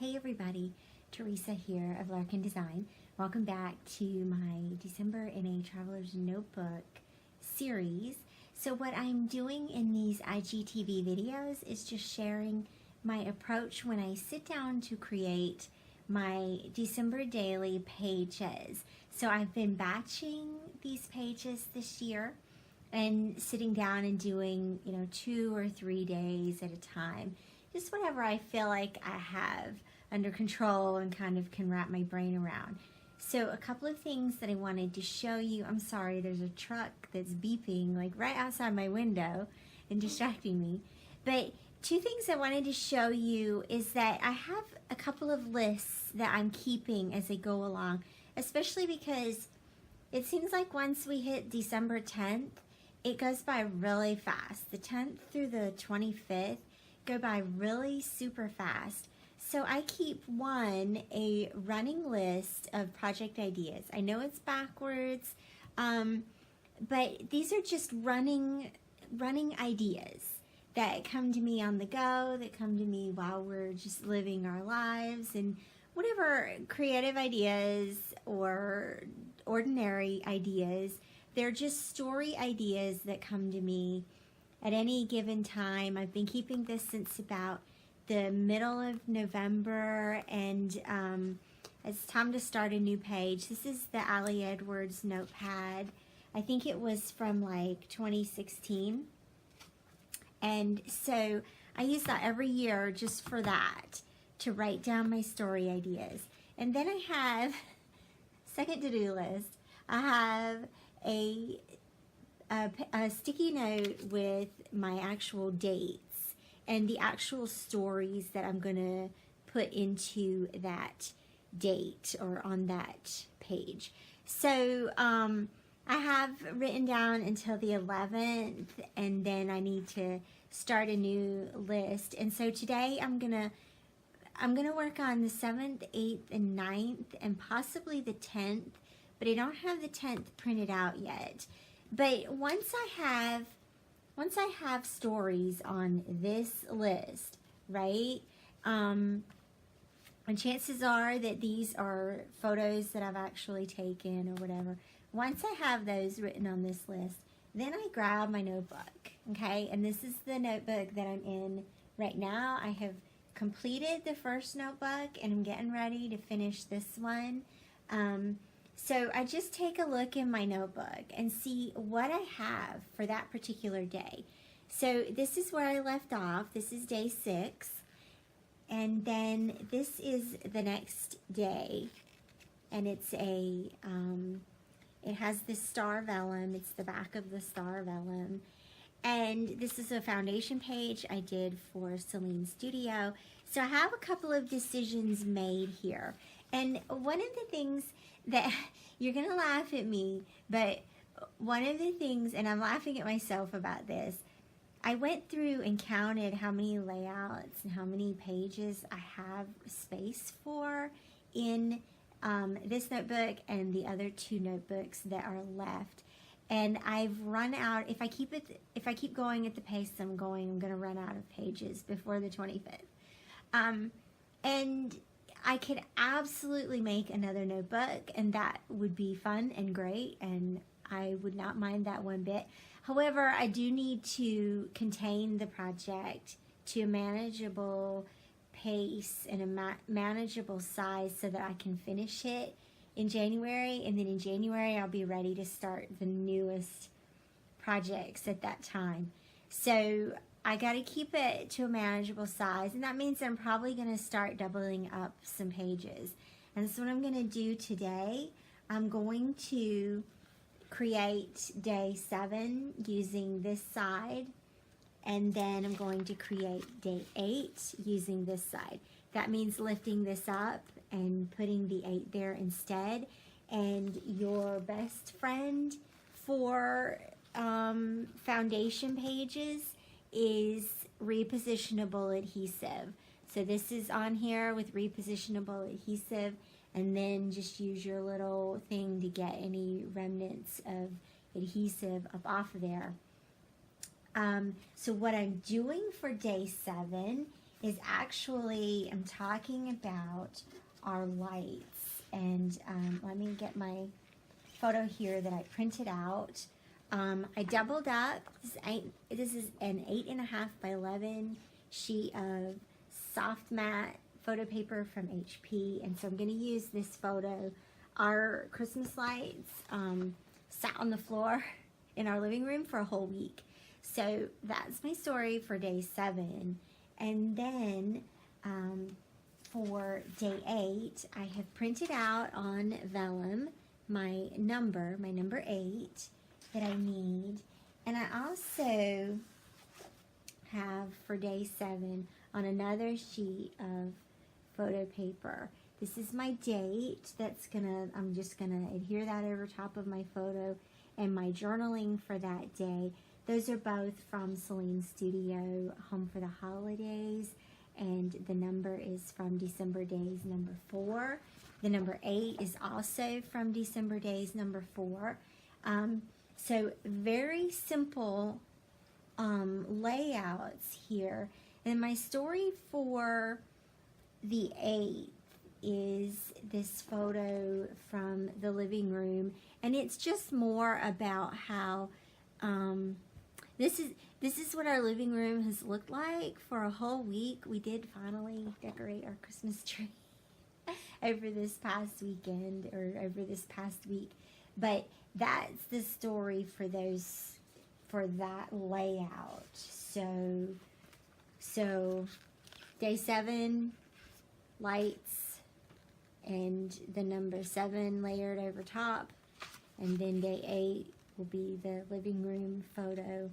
Hey everybody, Theresa here of Larkin Design. Welcome back to my December in a Traveler's Notebook series. So what I'm doing in these IGTV videos is just sharing my approach when I sit down to create my December daily pages. So I've been batching these pages this year and sitting down and doing, 2 or 3 days at a time. Just whatever I feel like I have under control and kind of can wrap my brain around. So a couple of things that I wanted to show you. I'm sorry, there's a truck that's beeping like right outside my window and distracting me. But two things I wanted to show you is that I have a couple of lists that I'm keeping as I go along, especially because it seems like once we hit December 10th, it goes by really fast. The 10th through the 25th go by really super fast. So I keep a running list of project ideas. I know it's backwards, but these are just running ideas that come to me on the go, that come to me while we're just living our lives, and whatever creative ideas or ordinary ideas. They're just story ideas that come to me at any given time. I've been keeping this since about the middle of November, and it's time to start a new page. This is the Ali Edwards notepad. I think it was from like 2016. And so I use that every year just for that, to write down my story ideas. And then I have, second to-do list, I have a sticky note with my actual dates and the actual stories that I'm going to put into that date or on that page. So I have written down until the 11th, and then I need to start a new list. And so today I'm gonna work on the 7th, 8th, and 9th, and possibly the 10th, but I don't have the 10th printed out yet. But once I have stories on this list, right? And chances are that these are photos that I've actually taken or whatever. Once I have those written on this list, then I grab my notebook, okay? And this is the notebook that I'm in right now. I have completed the first notebook and I'm getting ready to finish this one. So I just take a look in my notebook and see what I have for that particular day. So this is where I left off. This is day 6. And then this is the next day. And it's it has this star vellum. It's the back of the star vellum. And this is a foundation page I did for Celine Studio. So I have a couple of decisions made here. And one of the things that you're gonna laugh at me, but one of the things, and I'm laughing at myself about this, I went through and counted how many layouts and how many pages I have space for in this notebook and the other 2 notebooks that are left. And I've run out. If I keep going at the pace I'm going, I'm gonna run out of pages before the 25th. And I could absolutely make another notebook, and that would be fun and great, and I would not mind that one bit. However, I do need to contain the project to a manageable pace and a manageable size so that I can finish it in January, and then in January I'll be ready to start the newest projects at that time. So I got to keep it to a manageable size, and that means I'm probably going to start doubling up some pages. And so what I'm going to do today, I'm going to create day 7 using this side, and then I'm going to create day 8 using this side. That means lifting this up and putting the 8 there instead. And your best friend for foundation pages is repositionable adhesive. So this is on here with repositionable adhesive, and then just use your little thing to get any remnants of adhesive up off of there. So what I'm doing for day 7 is actually, I'm talking about our lights. And let me get my photo here that I printed out. I doubled up. This is an 8.5 by 11 sheet of soft matte photo paper from HP. And so I'm going to use this photo. Our Christmas lights sat on the floor in our living room for a whole week. So that's my story for day 7. And then for day 8, I have printed out on vellum my number 8 that I need. And I also have for day 7 on another sheet of photo paper. This is my date. I'm just gonna adhere that over top of my photo, and my journaling for that day. Those are both from Celine's studio, Home for the Holidays, and the number is from December Days number 4. The number 8 is also from December Days number 4. So very simple layouts here. And my story for the 8th is this photo from the living room, and it's just more about how this is what our living room has looked like for a whole week. We did finally decorate our Christmas tree over this past weekend, or over this past week, but that's the story for that layout. So day 7, lights, and the number 7 layered over top, and then day 8 will be the living room photo.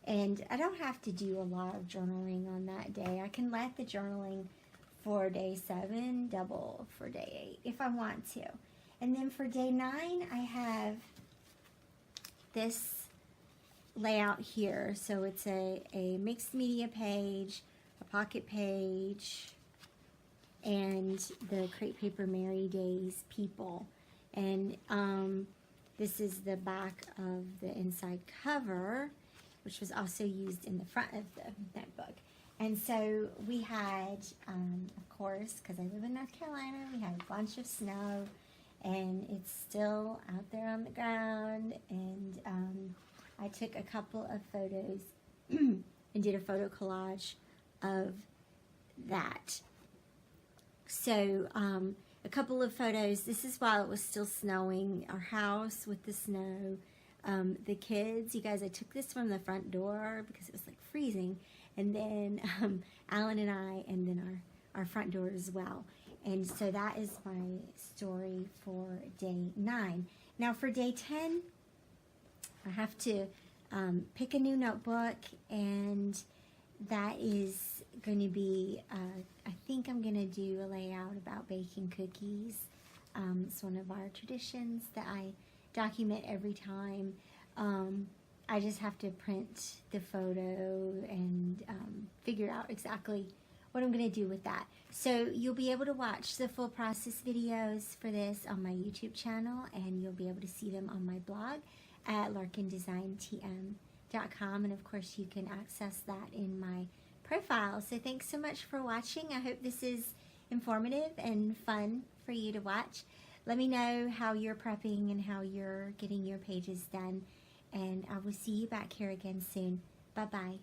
And I don't have to do a lot of journaling on that day. I can let the journaling for day 7 double for day 8 if I want to. And then for day 9, I have this layout here. So it's a mixed media page, a pocket page, and the Crepe Paper Merry Days people. And this is the back of the inside cover, which was also used in the front of the notebook. And so we had, of course, because I live in North Carolina, we had a bunch of snow, and it's still out there on the ground. And I took a couple of photos and did a photo collage of that. So a couple of photos. This is while it was still snowing. Our house with the snow. The kids, you guys, I took this from the front door because it was like freezing. And then Alan and I, and then our front door as well. And so that is my story for day 9. Now for day 10, I have to pick a new notebook, and that is going to be, I think I'm going to do a layout about baking cookies. It's one of our traditions that I document every time. I just have to print the photo and figure out exactly what I'm going to do with that. So you'll be able to watch the full process videos for this on my YouTube channel, and you'll be able to see them on my blog at larkindesigntm.com, and of course you can access that in my profile. So thanks so much for watching. I hope this is informative and fun for you to watch. Let me know how you're prepping and how you're getting your pages done, and I will see you back here again soon. Bye-bye.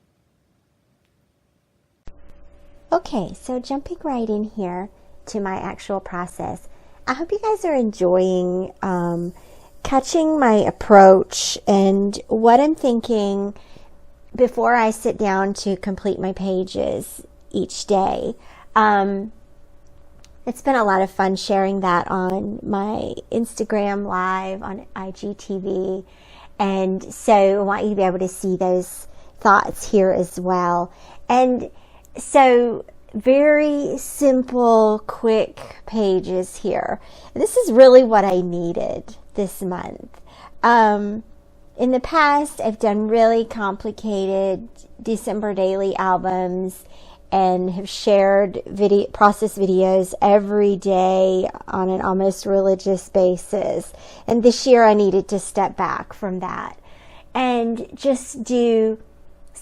Okay, so jumping right in here to my actual process. I hope you guys are enjoying catching my approach and what I'm thinking before I sit down to complete my pages each day. It's been a lot of fun sharing that on my Instagram Live, on IGTV, and so I want you to be able to see those thoughts here as well. And so very simple, quick pages here. This is really what I needed this month. In the past, I've done really complicated December daily albums and have shared process videos every day on an almost religious basis. And this year I needed to step back from that and just do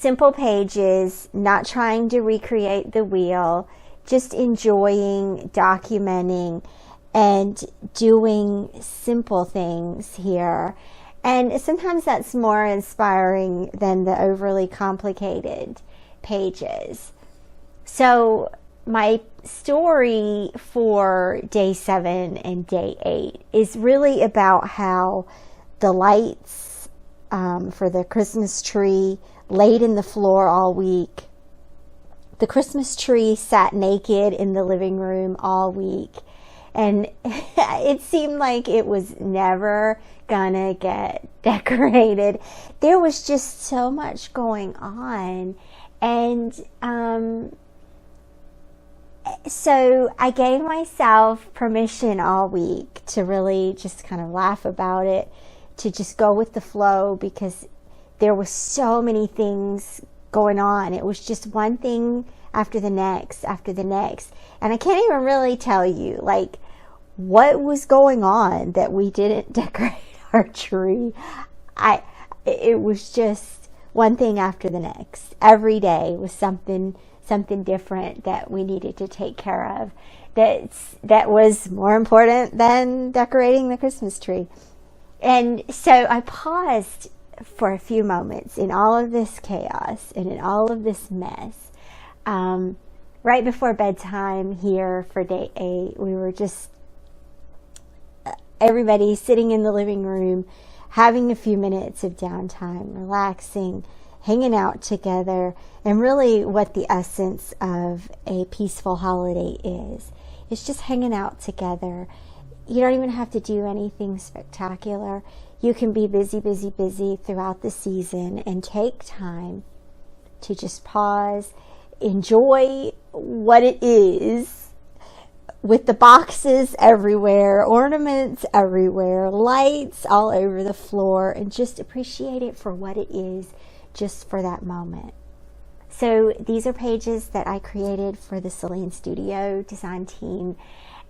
simple pages, not trying to recreate the wheel, just enjoying documenting and doing simple things here. And sometimes that's more inspiring than the overly complicated pages. So my story for day 7 and day 8 is really about how the lights for the Christmas tree laid in the floor all week. The Christmas tree sat naked in the living room all week. And it seemed like it was never gonna get decorated. There was just so much going on. And so I gave myself permission all week to really just kind of laugh about it, to just go with the flow, because there was so many things going on. It was just one thing after the next, after the next. And I can't even really tell you, like, what was going on that we didn't decorate our tree. It was just one thing after the next. Every day was something different that we needed to take care of. That was more important than decorating the Christmas tree. And so I paused for a few moments in all of this chaos and in all of this mess. Right before bedtime here for day 8, we were just everybody sitting in the living room, having a few minutes of downtime, relaxing, hanging out together, and really what the essence of a peaceful holiday is. It's just hanging out together. You don't even have to do anything spectacular. You can be busy throughout the season and take time to just pause, enjoy what it is, with the boxes everywhere, ornaments everywhere, lights all over the floor, and just appreciate it for what it is, just for that moment. So these are pages that I created for the Celine Studio design team,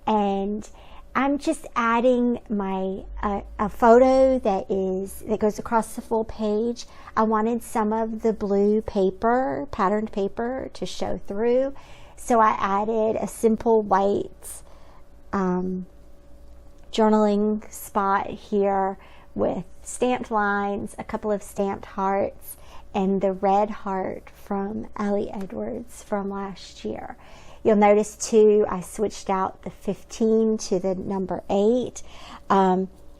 and I'm just adding my a photo that goes across the full page. I wanted some of the blue paper, patterned paper, to show through. So I added a simple white journaling spot here with stamped lines, a couple of stamped hearts, and the red heart from Ellie Edwards from last year. You'll notice too, I switched out the 15 to the number 8.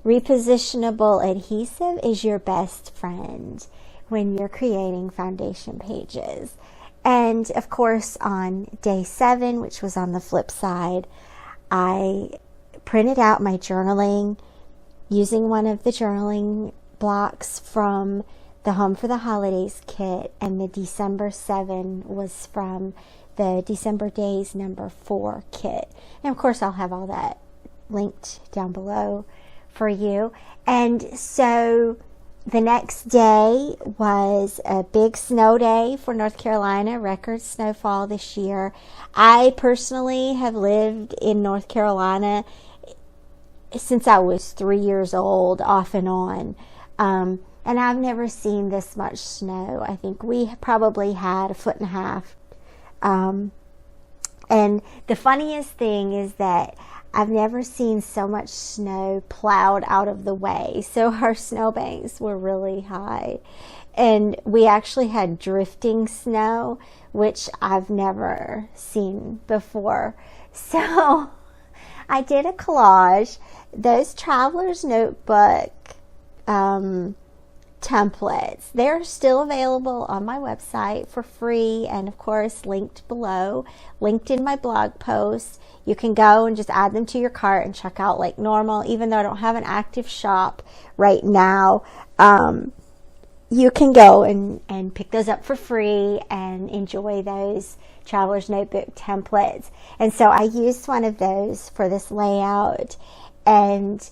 Repositionable adhesive is your best friend when you're creating foundation pages. And of course, on day 7, which was on the flip side, I printed out my journaling using one of the journaling blocks from the Home for the Holidays kit, and the December 7 was from the December Days number 4 kit. And of course, I'll have all that linked down below for you. And so the next day was a big snow day for North Carolina, record snowfall this year. I personally have lived in North Carolina since I was 3 years old, off and on. And I've never seen this much snow. I think we probably had 1.5 feet. And the funniest thing is that I've never seen so much snow plowed out of the way. So our snowbanks were really high. And we actually had drifting snow, which I've never seen before. So I did a collage. Those Traveler's Notebook templates, they're still available on my website for free, and of course linked below, linked in my blog post. You can go and just add them to your cart and check out like normal. Even though I don't have an active shop right now, you can go and pick those up for free and enjoy those Traveler's Notebook templates. And so I used one of those for this layout, and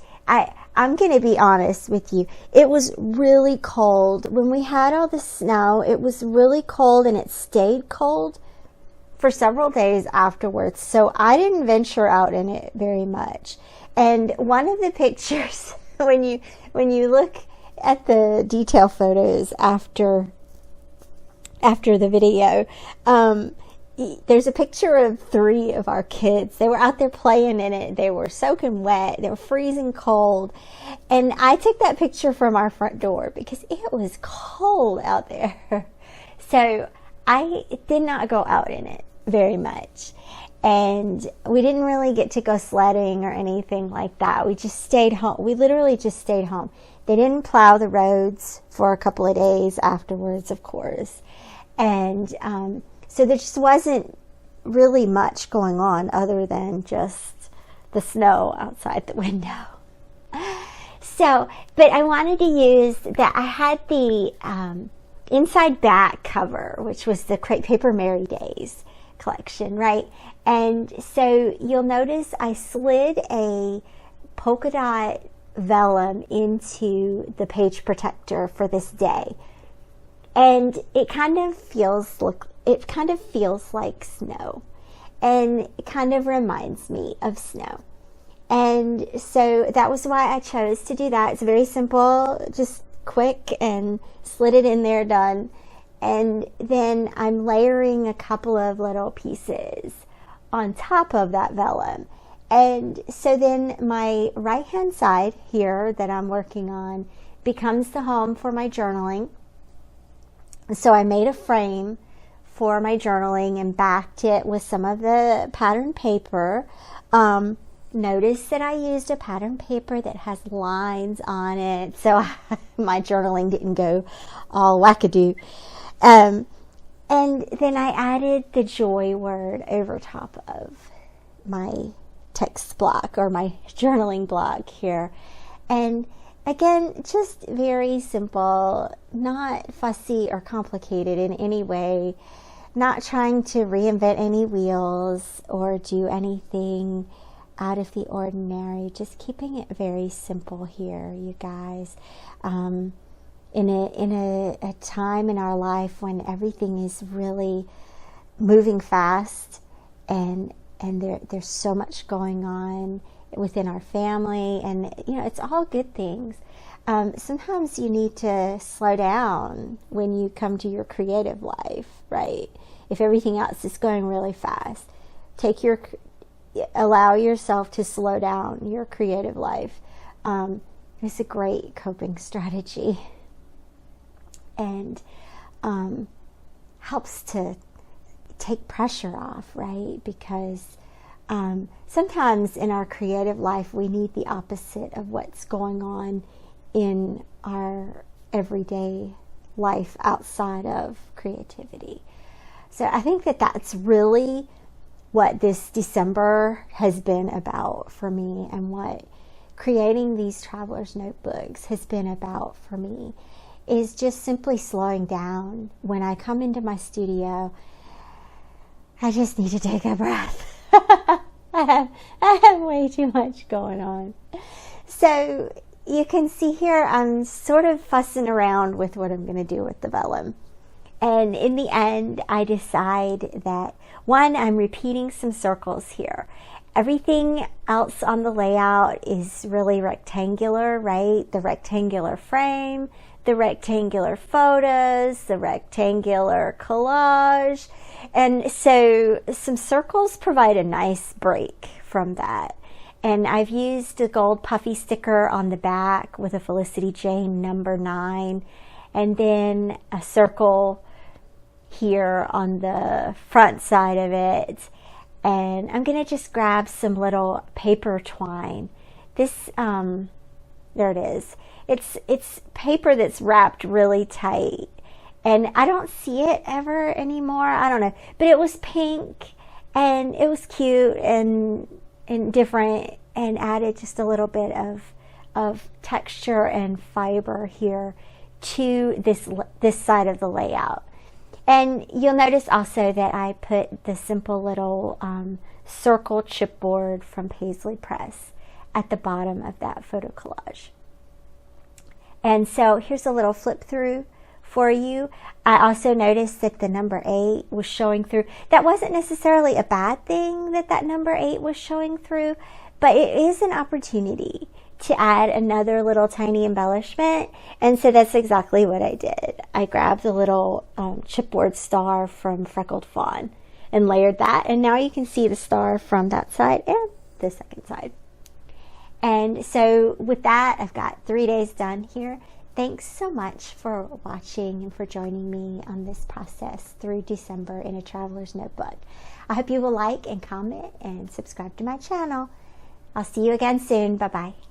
I'm going to be honest with you. It was really cold. When we had all the snow, it was really cold, and it stayed cold for several days afterwards. So I didn't venture out in it very much. And one of the pictures, when you look at the detail photos after after the video. There's a picture of 3 of our kids. They were out there playing in it. They were soaking wet. They were freezing cold. And I took that picture from our front door because it was cold out there. So I did not go out in it very much. And we didn't really get to go sledding or anything like that. We just stayed home. We literally just stayed home. They didn't plow the roads for a couple of days afterwards, of course. And so there just wasn't really much going on other than just the snow outside the window. So, but I wanted to use that. I had the inside back cover, which was the Crepe Paper Merry Days collection, right? And so you'll notice I slid a polka dot vellum into the page protector for this day. And it kind of feels like snow, and it kind of reminds me of snow. And so that was why I chose to do that. It's very simple, just quick, and slid it in there, done. And then I'm layering a couple of little pieces on top of that vellum. And so then my right hand side here that I'm working on becomes the home for my journaling. So I made a frame for my journaling and backed it with some of the pattern paper. Notice that I used a pattern paper that has lines on it, so my journaling didn't go all wackadoo. And then I added the joy word over top of my text block or my journaling block here. And again, just very simple, not fussy or complicated in any way, not trying to reinvent any wheels or do anything out of the ordinary, just keeping it very simple here, you guys. In a time in our life when everything is really moving fast and there's so much going on within our family, and it's all good things. Sometimes you need to slow down when you come to your creative life, right? If everything else is going really fast, allow yourself to slow down your creative life. It's a great coping strategy, and helps to take pressure off, right? Because sometimes in our creative life we need the opposite of what's going on in our everyday life outside of creativity. So I think that that's really what this December has been about for me, and what creating these traveler's notebooks has been about for me, is just simply slowing down. When I come into my studio, I just need to take a breath. I have way too much going on. So you can see here I'm sort of fussing around with what I'm going to do with the vellum. And in the end, I decide that, one, I'm repeating some circles here. Everything else on the layout is really rectangular, right? The rectangular frame, the rectangular photos, the rectangular collage. And so some circles provide a nice break from that. And I've used a gold puffy sticker on the back with a Felicity Jane number 9. And then a circle here on the front side of it. And I'm going to just grab some little paper twine. This, there it is. It's paper that's wrapped really tight. And I don't see it ever anymore. I don't know. But it was pink, and it was cute and different, and added just a little bit of texture and fiber here to this side of the layout. And you'll notice also that I put the simple little circle chipboard from Paisley Press at the bottom of that photo collage. And so here's a little flip through for you. I also noticed that the number 8 was showing through. That wasn't necessarily a bad thing that number 8 was showing through, but it is an opportunity to add another little tiny embellishment. And so that's exactly what I did. I grabbed the little chipboard star from Freckled Fawn and layered that. And now you can see the star from that side and the second side. And so with that, I've got 3 days done here. Thanks so much for watching and for joining me on this process through December in a Traveler's Notebook. I hope you will like and comment and subscribe to my channel. I'll see you again soon. Bye-bye.